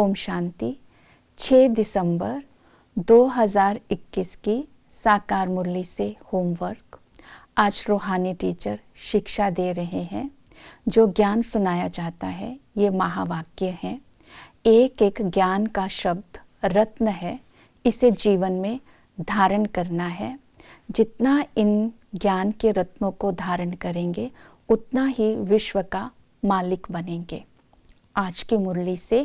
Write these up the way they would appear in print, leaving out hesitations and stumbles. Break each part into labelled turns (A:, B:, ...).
A: ओम शांति। 6 दिसंबर 2021 की साकार मुरली से होमवर्क। आज रूहानी टीचर शिक्षा दे रहे हैं। जो ज्ञान सुनाया जाता है ये महावाक्य हैं। एक एक ज्ञान का शब्द रत्न है, इसे जीवन में धारण करना है। जितना इन ज्ञान के रत्नों को धारण करेंगे उतना ही विश्व का मालिक बनेंगे। आज की मुरली से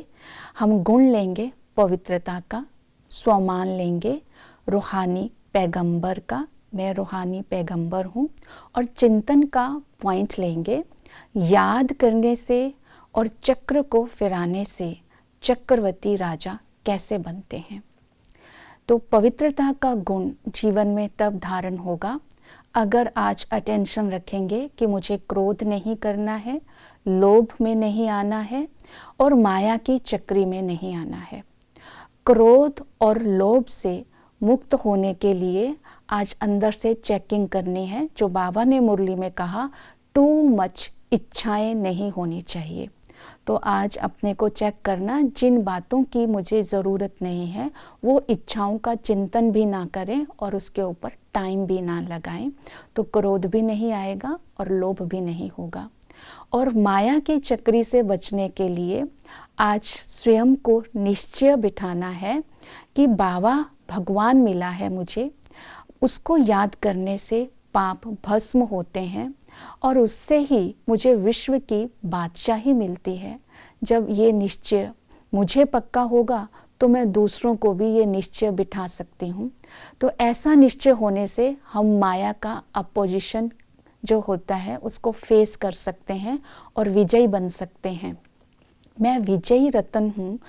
A: हम गुण लेंगे पवित्रता का, स्वमान लेंगे रूहानी पैगंबर का, मैं रूहानी पैगंबर हूँ, और चिंतन का पॉइंट लेंगे। याद करने से और चक्र को फिराने से चक्रवर्ती राजा कैसे बनते हैं। तो पवित्रता का गुण जीवन में तब धारण होगा अगर आज अटेंशन रखेंगे कि मुझे क्रोध नहीं करना है, लोभ में नहीं आना है और माया की चक्री में नहीं आना है। क्रोध और लोभ से मुक्त होने के लिए आज अंदर से चेकिंग करनी है। जो बाबा ने मुरली में कहा, टू मच इच्छाएं नहीं होनी चाहिए। तो आज अपने को चेक करना, जिन बातों की मुझे ज़रूरत नहीं है वो इच्छाओं का चिंतन भी ना करें और उसके ऊपर टाइम भी ना लगाएं, तो क्रोध भी नहीं आएगा और लोभ भी नहीं होगा। और माया की चक्री से बचने के लिए आज स्वयं को निश्चय बिठाना है कि बाबा भगवान मिला है मुझे, उसको याद करने से पाप भस्म होते हैं और उससे ही मुझे विश्व की बादशाही मिलती है। जब ये निश्चय मुझे पक्का होगा तो मैं दूसरों को भी ये निश्चय बिठा सकती हूँ। तो ऐसा निश्चय होने से हम माया का अपोजिशन जो होता है उसको फेस कर सकते हैं और विजयी बन सकते हैं। मैं विजयी रतन हूँ,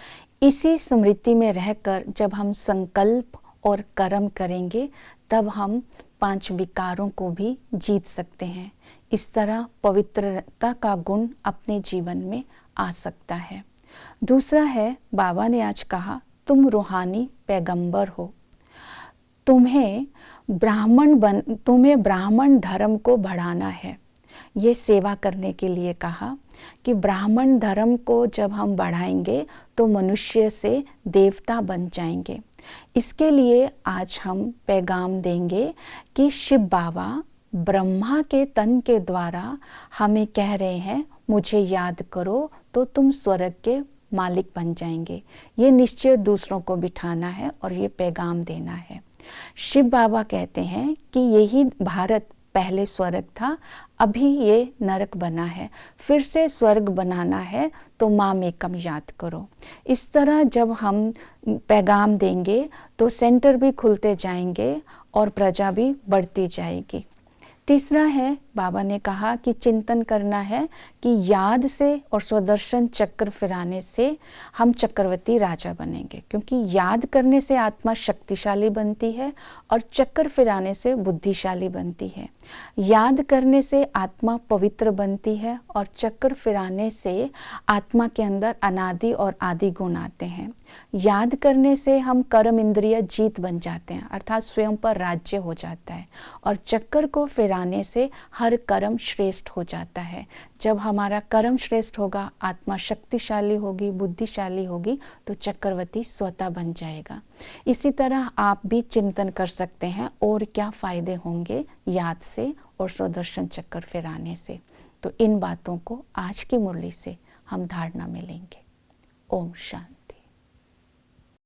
A: इसी स्मृति में रहकर जब हम संकल्प और कर्म करेंगे तब हम 5 विकारों को भी जीत सकते हैं। इस तरह पवित्रता का गुण अपने जीवन में आ सकता है। दूसरा है, बाबा ने आज कहा तुम रूहानी पैगंबर हो, तुम्हें ब्राह्मण धर्म को बढ़ाना है। ये सेवा करने के लिए कहा कि ब्राह्मण धर्म को जब हम बढ़ाएंगे तो मनुष्य से देवता बन जाएंगे। इसके लिए आज हम पैगाम देंगे कि शिव बाबा ब्रह्मा के तन के द्वारा हमें कह रहे हैं, मुझे याद करो तो तुम स्वर्ग के मालिक बन जाएंगे। ये निश्चय दूसरों को बिठाना है और ये पैगाम देना है। शिव बाबा कहते हैं कि यही भारत पहले स्वर्ग था, अभी ये नरक बना है, फिर से स्वर्ग बनाना है तो माम एकम याद करो। इस तरह जब हम पैगाम देंगे तो सेंटर भी खुलते जाएंगे और प्रजा भी बढ़ती जाएगी। तीसरा है, बाबा ने कहा कि चिंतन करना है कि याद से और स्वदर्शन चक्र फिराने से हम चक्रवर्ती राजा बनेंगे, क्योंकि याद करने से आत्मा शक्तिशाली बनती है और चक्र फिराने से बुद्धिशाली बनती है। याद करने से आत्मा पवित्र बनती है और चक्र फिराने से आत्मा के अंदर अनादि और आदि गुण आते हैं। याद करने से हम कर्म इंद्रिय जीत बन जाते हैं, अर्थात स्वयं पर राज्य हो जाता है, और चक्र को फिराने से हर कर्म श्रेष्ठ हो जाता है। जब हमारा कर्म श्रेष्ठ होगा, आत्मा शक्तिशाली होगी, बुद्धिशाली होगी, तो चक्रवर्ती स्वतः बन जाएगा। इसी तरह आप भी चिंतन कर सकते हैं और क्या फायदे होंगे याद से और स्वदर्शन चक्र फिराने से। तो इन बातों को आज की मुरली से हम धारणा में लेंगे। ओम शांति।